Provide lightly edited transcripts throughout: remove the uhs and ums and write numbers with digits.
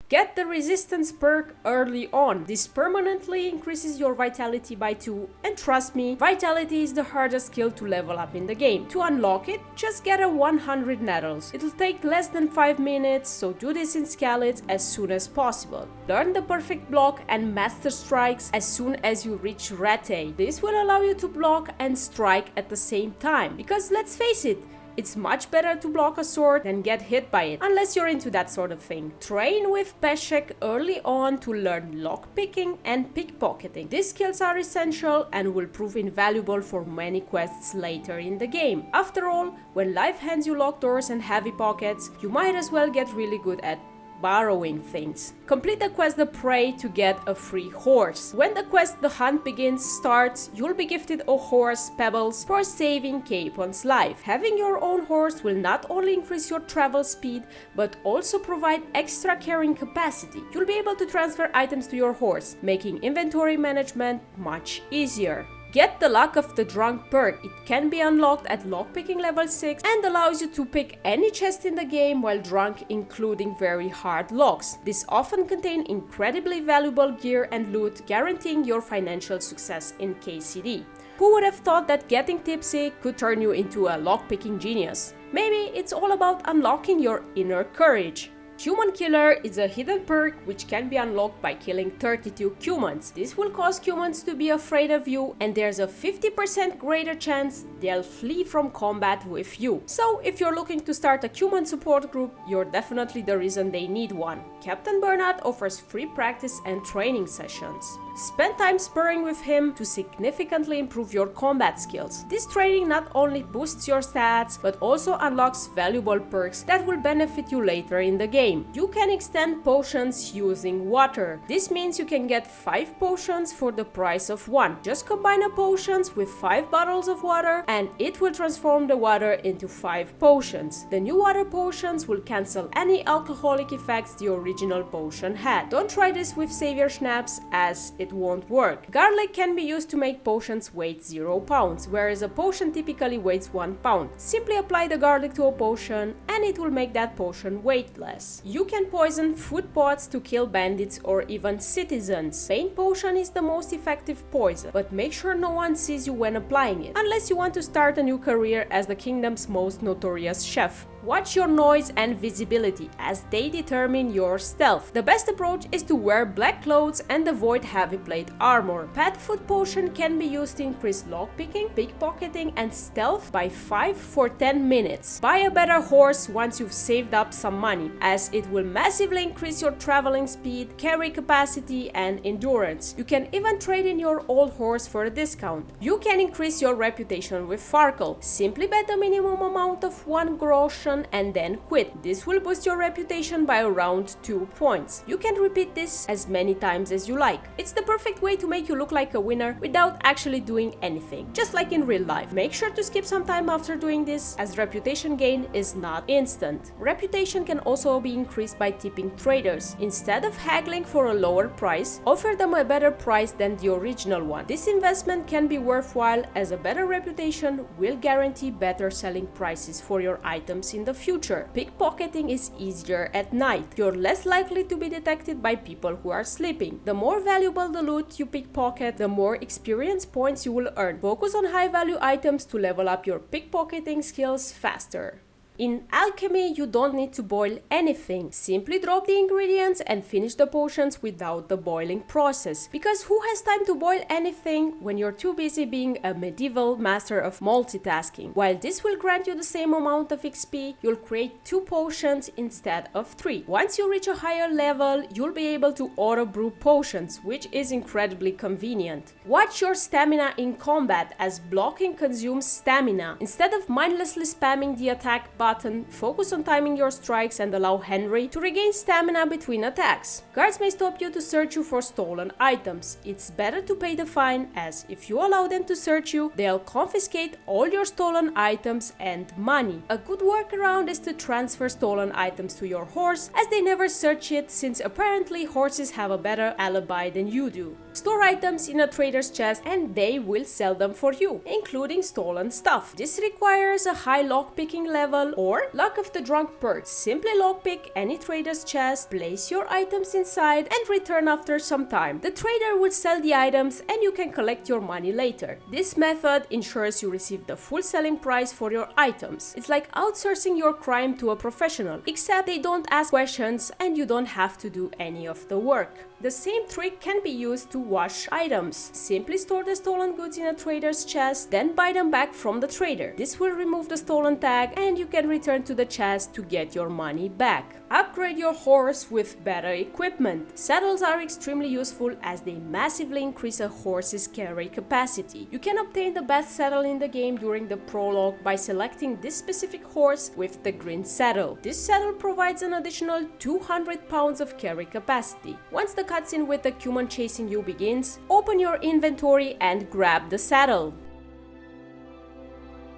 Get the resistance perk early on. This permanently increases your vitality by 2, and trust me, vitality is the hardest skill to level up in the game. To unlock it, just get a 100 nettles. It'll take less than 5 minutes, so do this in Skalitz as soon as possible. Learn the perfect block and master strikes as soon as you reach RATTAY. This will allow you to block and strike at the same time, because let's face it, it's much better to block a sword than get hit by it, unless you're into that sort of thing. Train with Peshek early on to learn lockpicking and pickpocketing. These skills are essential and will prove invaluable for many quests later in the game. After all, when life hands you locked doors and heavy pockets, you might as well get really good at borrowing things. Complete the quest The Prey to get a free horse. When the quest The Hunt Begins starts, you'll be gifted a horse, Pebbles, for saving Capon's life. Having your own horse will not only increase your travel speed, but also provide extra carrying capacity. You'll be able to transfer items to your horse, making inventory management much easier. Get the Luck of the Drunk perk. It can be unlocked at lockpicking level 6 and allows you to pick any chest in the game while drunk, including very hard locks. These often contain incredibly valuable gear and loot, guaranteeing your financial success in KCD. Who would have thought that getting tipsy could turn you into a lockpicking genius? Maybe it's all about unlocking your inner courage. Human Killer is a hidden perk which can be unlocked by killing 32 CUMANs. This will cause CUMANs to be afraid of you, and there's a 50% greater chance they'll flee from combat with you. So if you're looking to start a CUMAN support group, you're definitely the reason they need one. Captain Burnout offers free practice and training sessions. Spend time sparring with him to significantly improve your combat skills. This training not only boosts your stats, but also unlocks valuable perks that will benefit you later in the game. You can extend potions using water. This means you can get 5 potions for the price of 1. Just combine the potions with 5 bottles of water and it will transform the water into 5 potions. The new water potions will cancel any alcoholic effects the original potion had. Don't try this with Savior Schnapps, as it won't work. Garlic can be used to make potions weight 0 pounds, whereas a potion typically weighs 1 pound. Simply apply the garlic to a potion and it will make that potion weightless. You can poison food pots to kill bandits or even citizens. Pain potion is the most effective poison, but make sure no one sees you when applying it, unless you want to start a new career as the kingdom's most notorious chef. Watch your noise and visibility, as they determine your stealth. The best approach is to wear black clothes and avoid heavy plate armor. Pet food potion can be used to increase lockpicking, pickpocketing and stealth by 5 for 10 minutes. Buy a better horse once you've saved up some money, as it will massively increase your traveling speed, carry capacity and endurance. You can even trade in your old horse for a discount. You can increase your reputation with Farkle. Simply bet the minimum amount of 1 groschen and then quit. This will boost your reputation by around 2 points. You can repeat this as many times as you like. It's the perfect way to make you look like a winner without actually doing anything, just like in real life. Make sure to skip some time after doing this, as reputation gain is not instant. Reputation can also be increased by tipping traders. Instead of haggling for a lower price, offer them a better price than the original one. This investment can be worthwhile, as a better reputation will guarantee better selling prices for your items in the future. Pickpocketing is easier at night. You're less likely to be detected by people who are sleeping. The more valuable the loot you pickpocket, the more experience points you will earn. Focus on high value items to level up your pickpocketing skills faster. In alchemy, you don't need to boil anything. Simply drop the ingredients and finish the potions without the boiling process. Because who has time to boil anything when you're too busy being a medieval master of multitasking? While this will grant you the same amount of XP, you'll create 2 potions instead of 3. Once you reach a higher level, you'll be able to auto brew potions, which is incredibly convenient. Watch your stamina in combat, as blocking consumes stamina. Instead of mindlessly spamming the attack button, focus on timing your strikes and allow Henry to regain stamina between attacks. Guards may stop you to search you for stolen items. It's better to pay the fine, as if you allow them to search you, they'll confiscate all your stolen items and money. A good workaround is to transfer stolen items to your horse, as they never search it, since apparently horses have a better alibi than you do. Store items in a trader's chest and they will sell them for you, including stolen stuff. This requires a high lockpicking level or Luck of the Drunk perk. Simply lockpick any trader's chest, place your items inside and return after some time. The trader will sell the items and you can collect your money later. This method ensures you receive the full selling price for your items. It's like outsourcing your crime to a professional, except they don't ask questions and you don't have to do any of the work. The same trick can be used to wash items. Simply store the stolen goods in a trader's chest, then buy them back from the trader. This will remove the stolen tag and you can return to the chest to get your money back. Upgrade your horse with better equipment. Saddles are extremely useful as they massively increase a horse's carry capacity. You can obtain the best saddle in the game during the prologue by selecting this specific horse with the green saddle. This saddle provides an additional 200 pounds of carry capacity. Once the cutscene with the CUMAN chasing you begins, open your inventory and grab the saddle.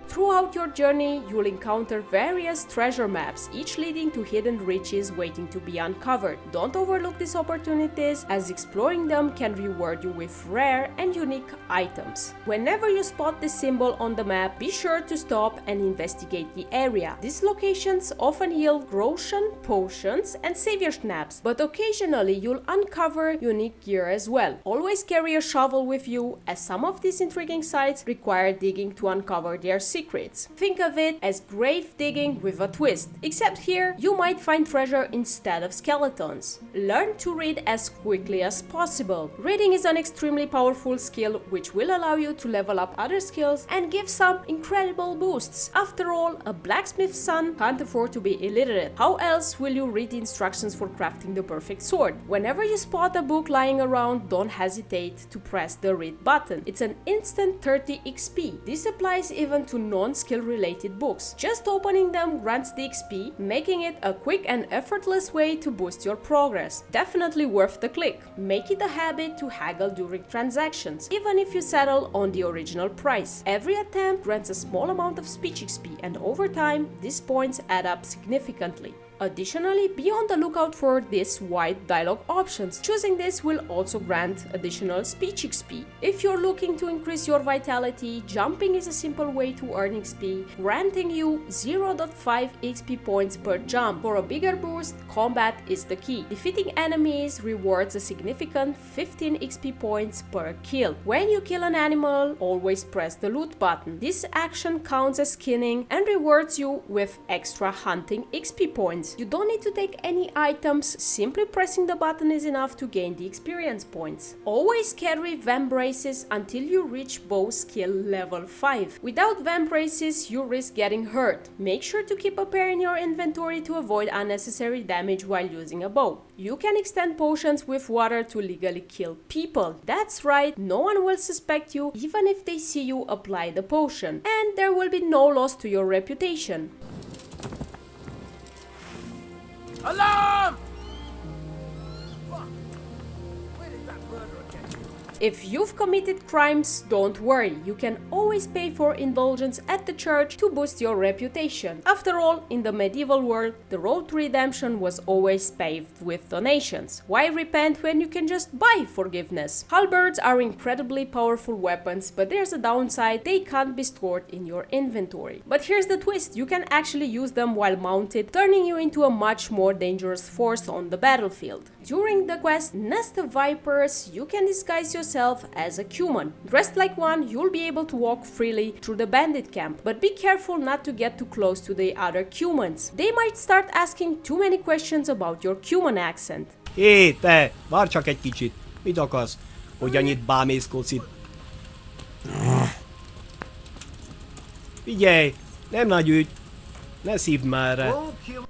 Throughout your journey, you'll encounter various treasure maps, each leading to hidden riches waiting to be uncovered. Don't overlook these opportunities, as exploring them can reward you with rare and unique items. Whenever you spot this symbol on the map, be sure to stop and investigate the area. These locations often yield Groschen, potions, and savior snaps, but occasionally you'll uncover unique gear as well. Always carry a shovel with you, as some of these intriguing sites require digging to uncover their secrets. Think of it as grave digging with a twist, except here you might find treasure instead of skeletons. Learn to read as quickly as possible. Reading is an extremely powerful skill which will allow you to level up other skills and give some incredible boosts. After all, a blacksmith's son can't afford to be illiterate. How else will you read the instructions for crafting the perfect sword? Whenever you spot a book lying around, don't hesitate to press the read button. It's an instant 30 XP. This applies even to non-skill related books. Just opening them grants the XP, making it a quick and effortless way to boost your progress. Definitely worth the click. Make it a habit to haggle during transactions, even if you settle on the original price. Every attempt grants a small amount of speech XP, and over time, these points add up significantly. Additionally, be on the lookout for these wide dialogue options. Choosing this will also grant additional speech XP. If you're looking to increase your vitality, jumping is a simple way to earn XP, granting you 0.5 XP points per jump. For a bigger boost, combat is the key. Defeating enemies rewards a significant 15 XP points per kill. When you kill an animal, always press the loot button. This action counts as skinning and rewards you with extra hunting XP points. You don't need to take any items, simply pressing the button is enough to gain the experience points. Always carry vamp braces until you reach bow skill level 5. Without vamp braces, you risk getting hurt. Make sure to keep a pair in your inventory to avoid unnecessary damage while using a bow. You can extend potions with water to legally kill people. That's right, no one will suspect you even if they see you apply the potion, and there will be no loss to your reputation. Alarm! Fuck! Where did that murderer get you? If you've committed crimes, don't worry, you can always pay for indulgence at the church to boost your reputation. After all, in the medieval world, the road to redemption was always paved with donations. Why repent when you can just buy forgiveness? Halberds are incredibly powerful weapons, but there's a downside: they can't be stored in your inventory. But here's the twist: you can actually use them while mounted, turning you into a much more dangerous force on the battlefield. During the quest Nest of Vipers, you can disguise yourself as a CUMAN. Dressed like one, you'll be able to walk freely through the bandit camp, but be careful not to get too close to the other CUMANs. They might start asking too many questions about your CUMAN accent. Hé, te! Várj csak egy kicsit! Mit akarsz? Hogy annyit bámészkodsz itt? Figyelj! Nem nagy ügy! Ne szívd már rá!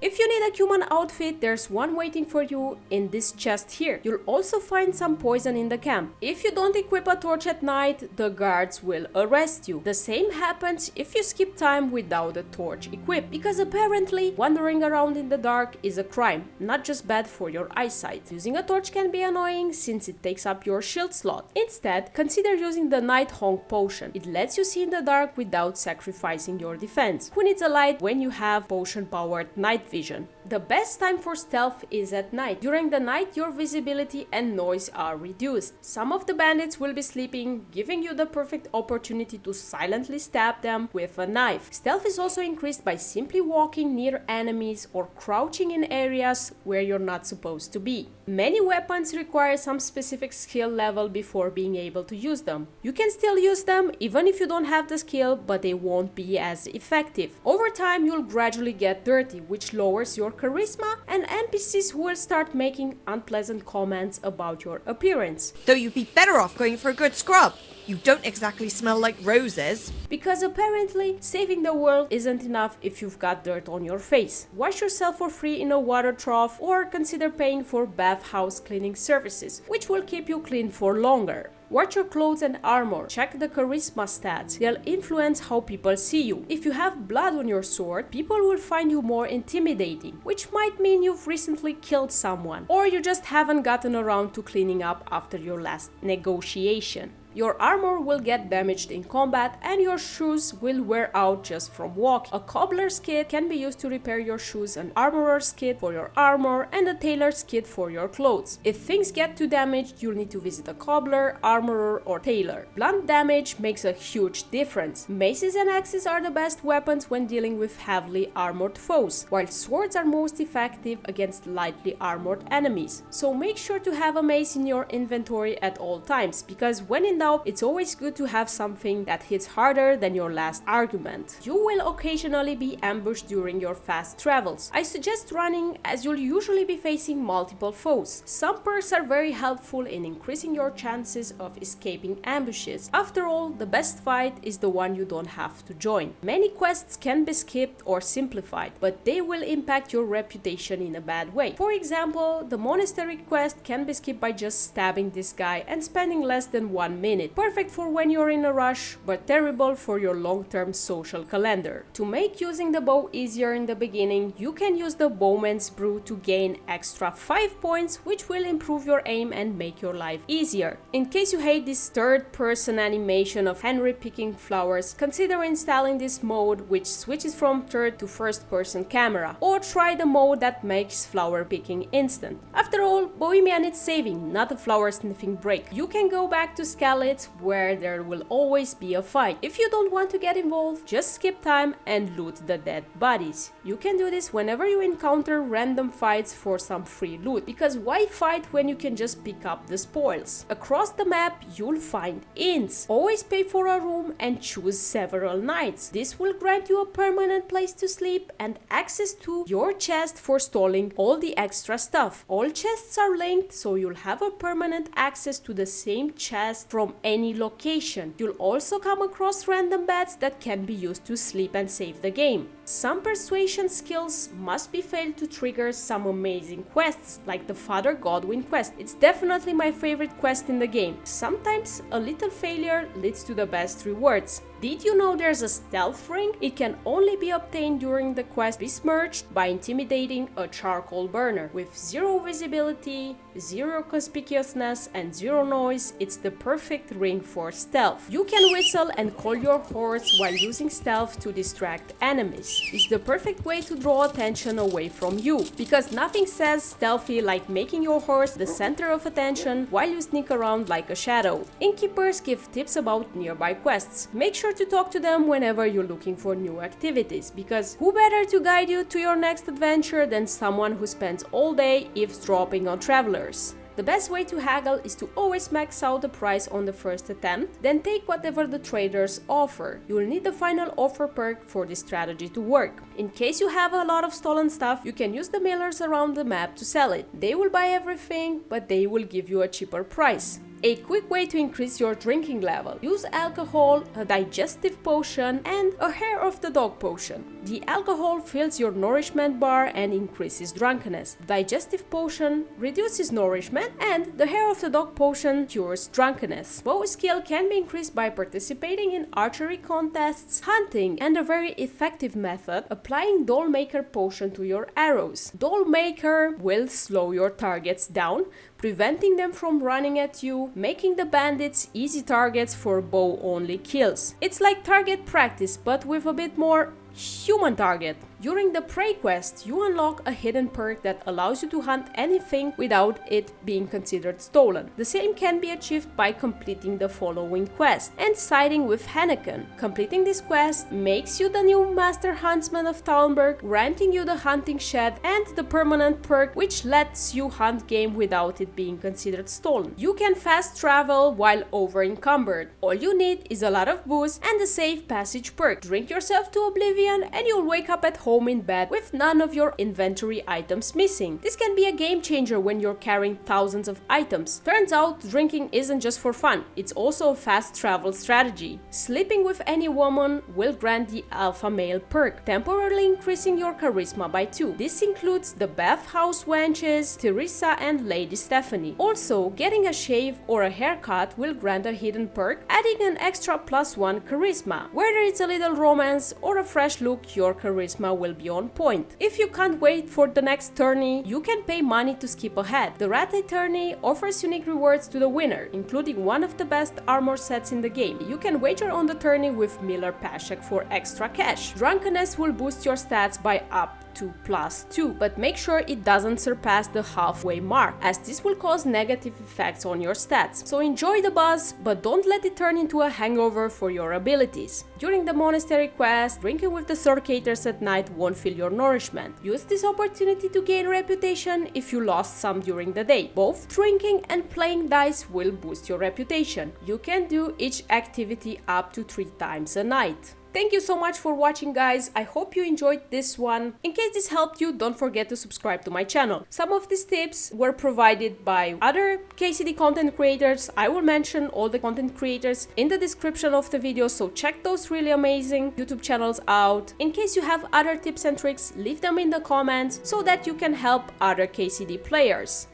If you need a CUMAN outfit, there's one waiting for you in this chest here. You'll also find some poison in the camp. If you don't equip a torch at night, the guards will arrest you. The same happens if you skip time without a torch equipped, because apparently wandering around in the dark is a crime, not just bad for your eyesight. Using a torch can be annoying since it takes up your shield slot. Instead, consider using the Night Honk potion. It lets you see in the dark without sacrificing your defense. Who needs a light when you have potion-powered night vision? The best time for stealth is at night. During the night, your visibility and noise are reduced. Some of the bandits will be sleeping, giving you the perfect opportunity to silently stab them with a knife. Stealth is also increased by simply walking near enemies or crouching in areas where you're not supposed to be. Many weapons require some specific skill level before being able to use them. You can still use them even if you don't have the skill, but they won't be as effective. Over time, you'll gradually get dirty, which lowers your charisma, and NPCs will start making unpleasant comments about your appearance. Though you'd be better off going for a good scrub. You don't exactly smell like roses. Because apparently, saving the world isn't enough if you've got dirt on your face. Wash yourself for free in a water trough or consider paying for bathhouse cleaning services, which will keep you clean for longer. Watch your clothes and armor. Check the charisma stats. They'll influence how people see you. If you have blood on your sword, people will find you more intimidating, which might mean you've recently killed someone, or you just haven't gotten around to cleaning up after your last negotiation. Your armor will get damaged in combat and your shoes will wear out just from walking. A cobbler's kit can be used to repair your shoes, an armorer's kit for your armor, and a tailor's kit for your clothes. If things get too damaged, you'll need to visit a cobbler, armorer, or tailor. Blunt damage makes a huge difference. Maces and axes are the best weapons when dealing with heavily armored foes, while swords are most effective against lightly armored enemies. So make sure to have a mace in your inventory at all times, because when in doubt, it's always good to have something that hits harder than your last argument. You will occasionally be ambushed during your fast travels. I suggest running, as you'll usually be facing multiple foes. Some perks are very helpful in increasing your chances of escaping ambushes. After all, the best fight is the one you don't have to join. Many quests can be skipped or simplified, but they will impact your reputation in a bad way. For example, the Monastery quest can be skipped by just stabbing this guy and spending less than 1 minute. Perfect for when you're in a rush, but terrible for your long-term social calendar. To make using the bow easier in the beginning, you can use the Bowman's Brew to gain extra 5 points, which will improve your aim and make your life easier. In case you hate this third-person animation of Henry picking flowers, consider installing this mode, which switches from third to first-person camera, or try the mode that makes flower picking instant. After all, Bohemia needs saving, not a flower sniffing break. You can go back to Scarlet, where there will always be a fight. If you don't want to get involved, just skip time and loot the dead bodies. You can do this whenever you encounter random fights for some free loot, because why fight when you can just pick up the spoils? Across the map, you'll find inns. Always pay for a room and choose several nights. This will grant you a permanent place to sleep and access to your chest for stalling all the extra stuff. All chests are linked, so you'll have a permanent access to the same chest from any location. You'll also come across random beds that can be used to sleep and save the game. Some persuasion skills must be failed to trigger some amazing quests, like the Father Godwin quest. It's definitely my favorite quest in the game. Sometimes a little failure leads to the best rewards. Did you know there's a stealth ring? It can only be obtained during the quest Besmirched by intimidating a charcoal burner. With 0 visibility, 0 conspicuousness, and 0 noise, it's the perfect ring for stealth. You can whistle and call your horse while using stealth to distract enemies. It's the perfect way to draw attention away from you, because nothing says stealthy like making your horse the center of attention while you sneak around like a shadow. Innkeepers give tips about nearby quests. Make sure to talk to them whenever you're looking for new activities, because who better to guide you to your next adventure than someone who spends all day eavesdropping on travelers? The best way to haggle is to always max out the price on the first attempt, then take whatever the traders offer. You will need the final offer perk for this strategy to work. In case you have a lot of stolen stuff, you can use the millers around the map to sell it. They will buy everything, but they will give you a cheaper price. A quick way to increase your drinking level. Use alcohol, a digestive potion, and a hair of the dog potion. The alcohol fills your nourishment bar and increases drunkenness. Digestive potion reduces nourishment, and the hair of the dog potion cures drunkenness. Bow skill can be increased by participating in archery contests, hunting, and a very effective method, applying Dollmaker potion to your arrows. Dollmaker will slow your targets down, preventing them from running at you, making the bandits easy targets for bow-only kills. It's like target practice, but with a bit more human target. During the Prey quest, you unlock a hidden perk that allows you to hunt anything without it being considered stolen. The same can be achieved by completing the following quest and siding with Henneken. Completing this quest makes you the new Master Huntsman of Talmberg, granting you the Hunting Shed and the permanent perk which lets you hunt game without it being considered stolen. You can fast travel while over encumbered. All you need is a lot of booze and a safe passage perk. Drink yourself to oblivion and you'll wake up at home in bed with none of your inventory items missing. This can be a game changer when you're carrying thousands of items. Turns out drinking isn't just for fun, it's also a fast travel strategy. Sleeping with any woman will grant the Alpha Male perk, temporarily increasing your charisma by 2. This includes the bathhouse wenches, Teresa and Lady Stephanie. Also, getting a shave or a haircut will grant a hidden perk, adding an extra +1 charisma. Whether it's a little romance or a fresh look, your charisma will be on point. If you can't wait for the next tourney, you can pay money to skip ahead. The RATTAY tourney offers unique rewards to the winner, including one of the best armor sets in the game. You can wager on the tourney with Miller Peshek for extra cash. Drunkenness will boost your stats by up to +2, but make sure it doesn't surpass the halfway mark, as this will cause negative effects on your stats. So enjoy the buzz, but don't let it turn into a hangover for your abilities. During the Monastery quest, drinking with the Sorcators at night won't fill your nourishment. Use this opportunity to gain reputation if you lost some during the day. Both drinking and playing dice will boost your reputation. You can do each activity up to 3 times a night. Thank you so much for watching, guys. I hope you enjoyed this one. In case this helped you, don't forget to subscribe to my channel. Some of these tips were provided by other KCD content creators. I will mention all the content creators in the description of the video, so check those really amazing YouTube channels out. In case you have other tips and tricks, leave them in the comments so that you can help other KCD players.